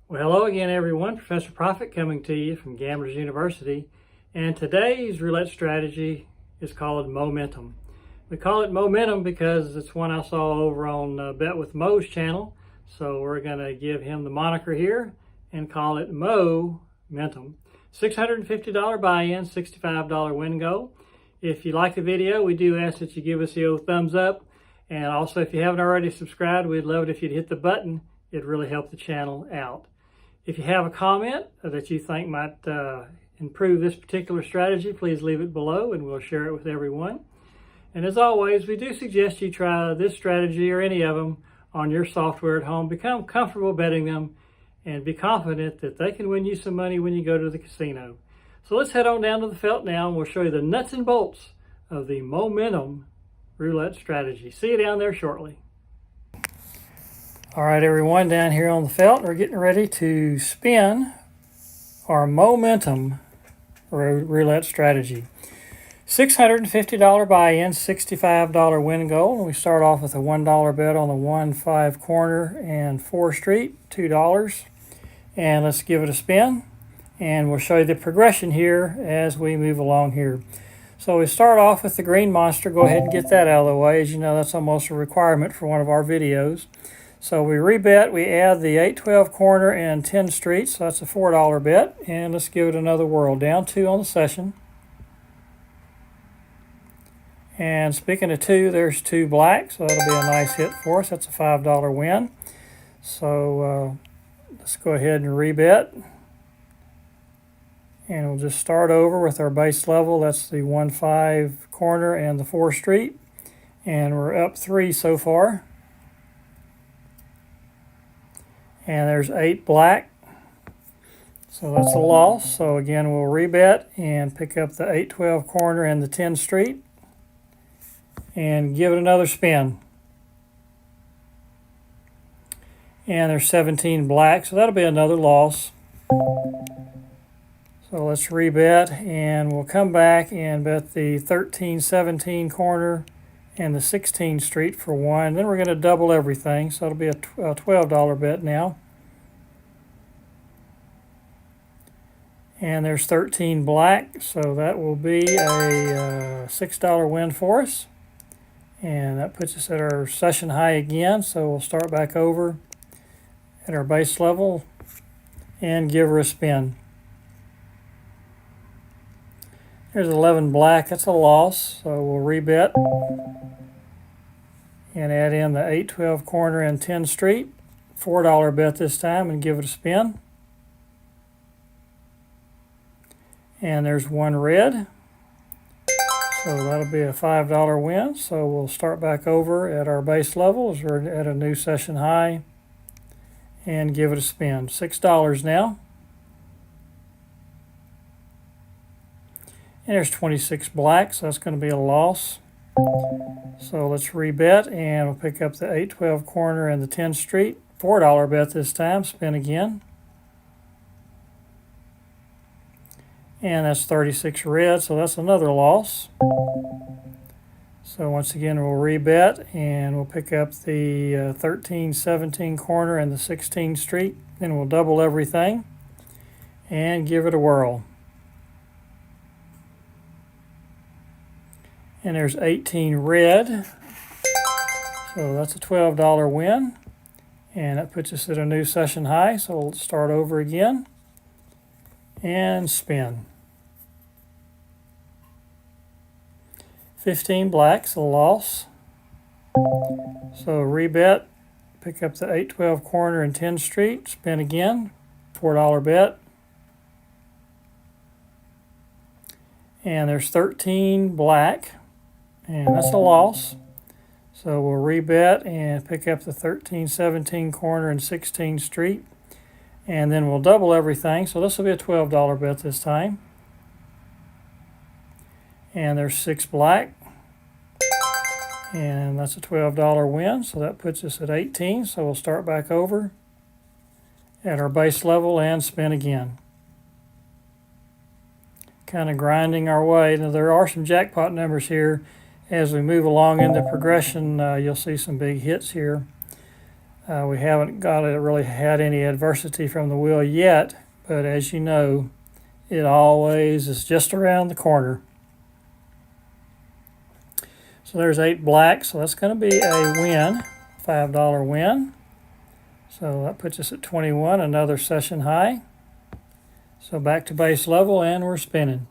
Well, hello again, everyone. Professor Profit coming to you from Gamblers University. And today's roulette strategy is called Momentum. We call it Momentum because it's one I saw over on Bet with Mo's channel. So we're going to give him the moniker here and call it Momentum. $650 buy-in, $65 win goal. If you like the video, we do ask that you give us the old thumbs up. And also, if you haven't already subscribed, we'd love it if you'd hit the button. It'd really help the channel out. If you have a comment that you think might improve this particular strategy, please leave it below and we'll share it with everyone. And as always, we do suggest you try this strategy or any of them on your software at home. Become comfortable betting them and be confident that they can win you some money when you go to the casino. So let's head on down to the felt now and we'll show you the nuts and bolts of the Momentum roulette strategy. See you down there shortly. All right, everyone, down here on the felt, we're getting ready to spin our Momentum roulette strategy. $650 buy-in, $65 win goal. And we start off with a $1 bet on the 1-5 corner and 4th Street, $2. And let's give it a spin. And we'll show you the progression here as we move along here. So we start off with the green monster. Go ahead and get that out of the way. As you know, that's almost a requirement for one of our videos. So we rebet, we add the 8-12 corner and 10th Street, so that's a $4 bet. And let's give it another whirl. Down 2 on the session. And speaking of 2, there's 2 black, so that'll be a nice hit for us. That's a $5 win. So let's go ahead and rebet. And we'll just start over with our base level. That's the 1-5 corner and the 4th Street. And we're up 3 so far. And there's 8 black, so that's a loss. So again, we'll rebet and pick up the 8-12 corner and the 10th Street and give it another spin. And there's 17 black, so that'll be another loss. So let's rebet and we'll come back and bet the 13-17 corner and the 16th Street for 1. Then we're going to double everything, so it'll be a $12 bet now. And there's 13 black, so that will be a $6 win for us. And that puts us at our session high again, so we'll start back over at our base level and give her a spin. There's 11 black, that's a loss, so we'll rebet and add in the 8-12 corner and 10th Street. $4 bet this time and give it a spin. And there's 1 red, so that'll be a $5 win. So we'll start back over at our base level as we're at a new session high and give it a spin. $6 now. And there's 26 black, so that's going to be a loss. So let's rebet and we'll pick up the 8-12 corner and the 10th Street. $4 bet this time, spin again. And that's 36 red, so that's another loss. So once again, we'll rebet and we'll pick up the 13-17 corner and the 16th Street. Then we'll double everything and give it a whirl. And there's 18 red, so that's a $12 win. And that puts us at a new session high, so we'll start over again and spin. 15 black's a loss. So rebet, pick up the 8-12 corner and 10th Street, spin again, $4 bet. And there's 13 black. And that's a loss. So we'll rebet and pick up the 13-17 corner and 16th Street. And then we'll double everything. So this will be a $12 bet this time. And there's 6 black. And that's a $12 win. So that puts us at 18. So we'll start back over at our base level and spin again. Kind of grinding our way. Now there are some jackpot numbers here. As we move along in the progression, you'll see some big hits here. We haven't really had any adversity from the wheel yet, but as you know, it always is just around the corner. So there's 8 black, so that's going to be a win, $5 win. So that puts us at 21, another session high. So back to base level, and we're spinning.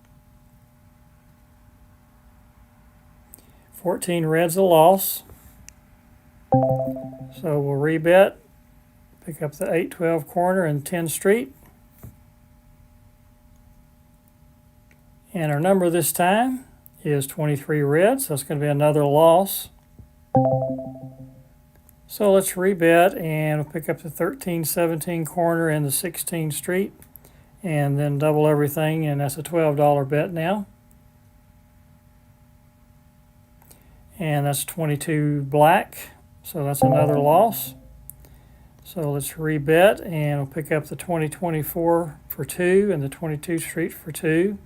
14 red's a loss. So we'll rebet, pick up the 8-12 corner and 10 street. And our number this time is 23 red, so that's going to be another loss. So let's rebet, and we'll pick up the 13-17 corner and the 16 street, and then double everything, and that's a $12 bet now. And that's 22 black, so that's another loss. So let's rebet, and we'll pick up the 20-24 for 2 and the 22 street for 2.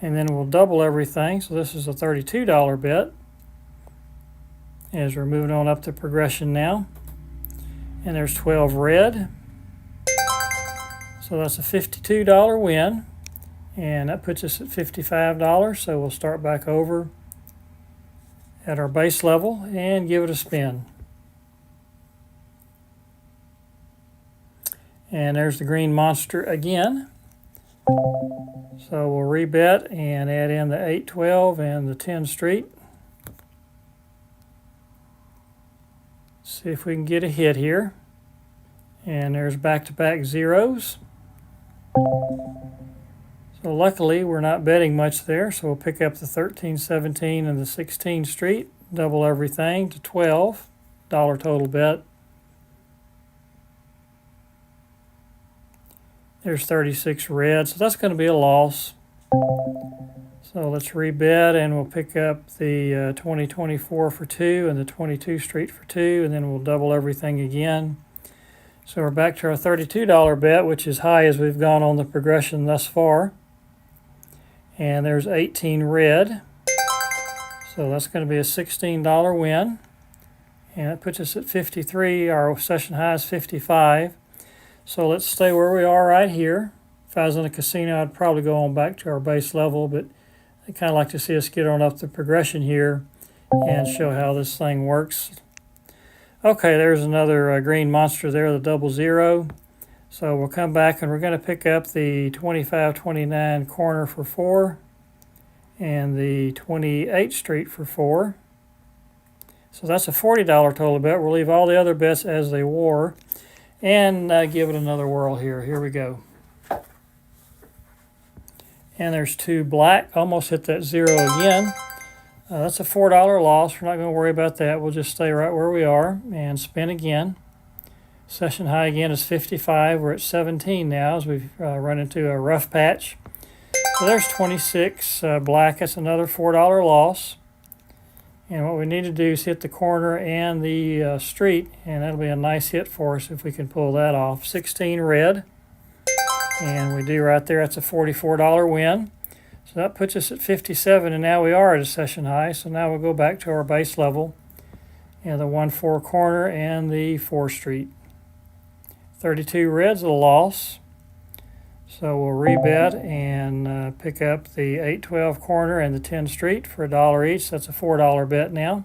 And then we'll double everything, so this is a $32 bet as we're moving on up the progression now. And there's 12 red, so that's a $52 win, and that puts us at $55. So we'll start back over at our base level and give it a spin. And there's the green monster again. So we'll rebet and add in the 8-12 and the 10 street. See if we can get a hit here. And there's back-to-back zeros. So luckily we're not betting much there, so we'll pick up the 13-17 and the 16 street, double everything to $12 total bet. There's 36 red, so that's going to be a loss. So let's rebet, and we'll pick up the 20-24 for 2 and the 22 street for 2, and then we'll double everything again. So we're back to our $32 bet, which is high as we've gone on the progression thus far. And there's 18 red, so that's going to be a $16 win. And that puts us at 53. Our session high is 55. So let's stay where we are right here. If I was in a casino, I'd probably go on back to our base level, but I kind of like to see us get on up the progression here and show how this thing works. Okay, there's another green monster there, the 00. So we'll come back, and we're going to pick up the 25-29 corner for 4 and the 28 street for 4. So that's a $40 total bet. We'll leave all the other bets as they were and give it another whirl here. Here we go. And there's 2 black, almost hit that 0 again. That's a $4 loss. We're not going to worry about that. We'll just stay right where we are and spin again. Session high again is 55. We're at 17 now as we've run into a rough patch. So there's 26 black. That's another $4 loss. And what we need to do is hit the corner and the street, and that'll be a nice hit for us if we can pull that off. 16 red. And we do right there. That's a $44 win. So that puts us at 57, and now we are at a session high. So now we'll go back to our base level, and the 1-4 corner and the 4 street. 32 red's a loss. So we'll rebet and pick up the 8-12 corner and the 10 street for $1 each. That's a $4 bet now.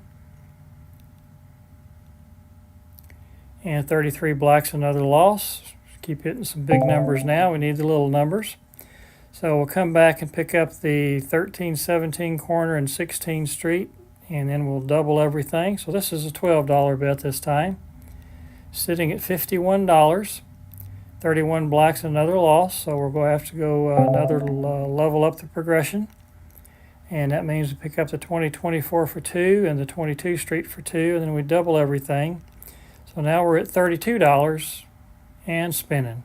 And 33 black's another loss. Keep hitting some big numbers now. We need the little numbers. So we'll come back and pick up the 13-17 corner and 16 street, and then we'll double everything. So this is a $12 bet this time. Sitting at $51. 31 black's another loss, so we're going to have to go another level up the progression. And that means we pick up the 20-24 for 2 and the 22 street for 2, and then we double everything. So now we're at $32 and spinning.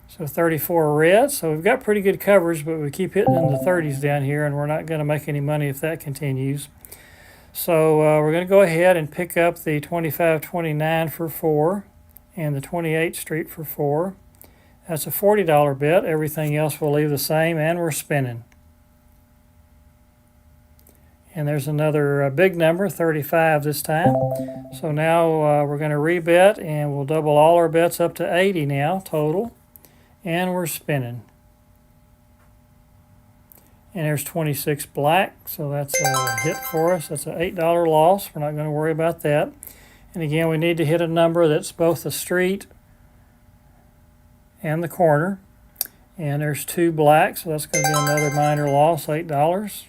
So 34 red, so we've got pretty good coverage, but we keep hitting in the 30s down here, and we're not going to make any money if that continues. So we're going to go ahead and pick up the 25-29 for 4 and the 28 street for 4. That's a $40 bet. Everything else will leave the same, and we're spinning. And there's another big number, 35 this time. So now we're going to rebet, and we'll double all our bets up to 80 now total. And we're spinning. And there's 26 black, so that's a hit for us. That's an $8 loss. We're not going to worry about that. And again, we need to hit a number that's both the street and the corner. And there's 2 black, so that's going to be another minor loss, $8.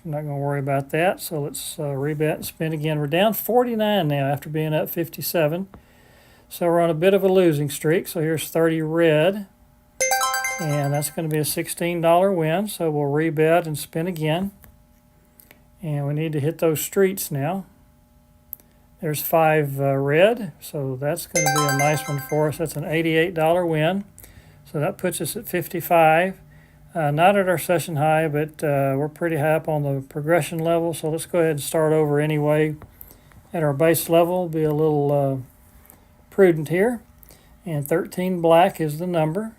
I'm not going to worry about that. So let's rebet and spin again. We're down 49 now after being up 57. So we're on a bit of a losing streak. So here's 30 red. And that's going to be a $16 win. So we'll rebet and spin again. And we need to hit those streets now. There's 5 red. So that's going to be a nice one for us. That's an $88 win. So that puts us at 55. Not at our session high, but we're pretty high up on the progression level. So let's go ahead and start over anyway at our base level. Be a little prudent here. And 13 black is the number.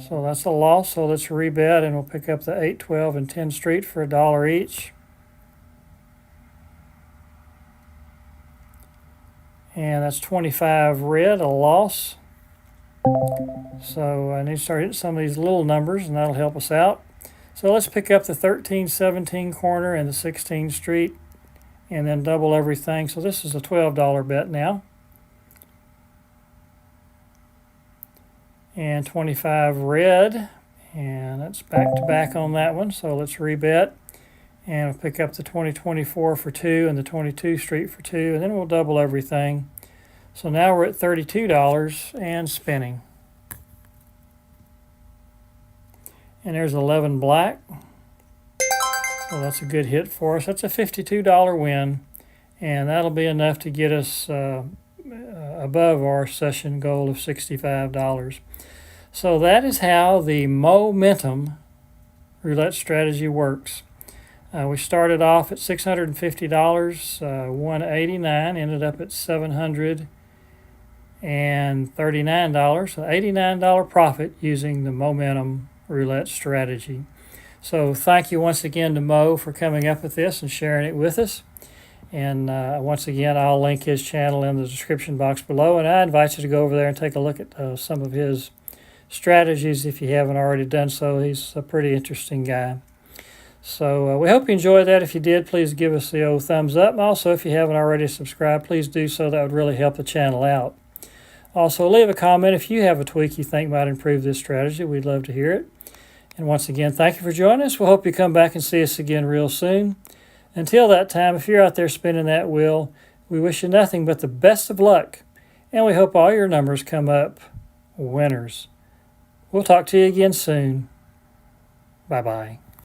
So that's a loss. So let's rebet, and we'll pick up the 8, 12, and 10 street for $1 each. And that's 25 red, a loss. So I need to start hitting some of these little numbers, and that'll help us out. So let's pick up the 13, 17 corner and the 16 street, and then double everything. So this is a $12 bet now. And 25 red, and that's back to back on that one. So let's rebet, and we'll pick up the 2024 for 2 and the 22 street for 2, and then we'll double everything. So now we're at $32 and spinning. And there's 11 black. So that's a good hit for us. That's a $52 win, and that'll be enough to get us above our session goal of $65. So that is how the momentum roulette strategy works. We started off at $650, won $89, ended up at $739, so $89 profit using the momentum roulette strategy. So thank you once again to Mo for coming up with this and sharing it with us. And once again, I'll link his channel in the description box below, and I invite you to go over there and take a look at some of his strategies if you haven't already done so. He's a pretty interesting guy. So we hope you enjoyed that. If you did, please give us the old thumbs up. And also, if you haven't already subscribed, please do so. That would really help the channel out. Also, leave a comment if you have a tweak you think might improve this strategy. We'd love to hear it. And once again, thank you for joining us. We'll hope you come back and see us again real soon. Until that time, if you're out there spinning that wheel, we wish you nothing but the best of luck. And we hope all your numbers come up winners. We'll talk to you again soon. Bye-bye.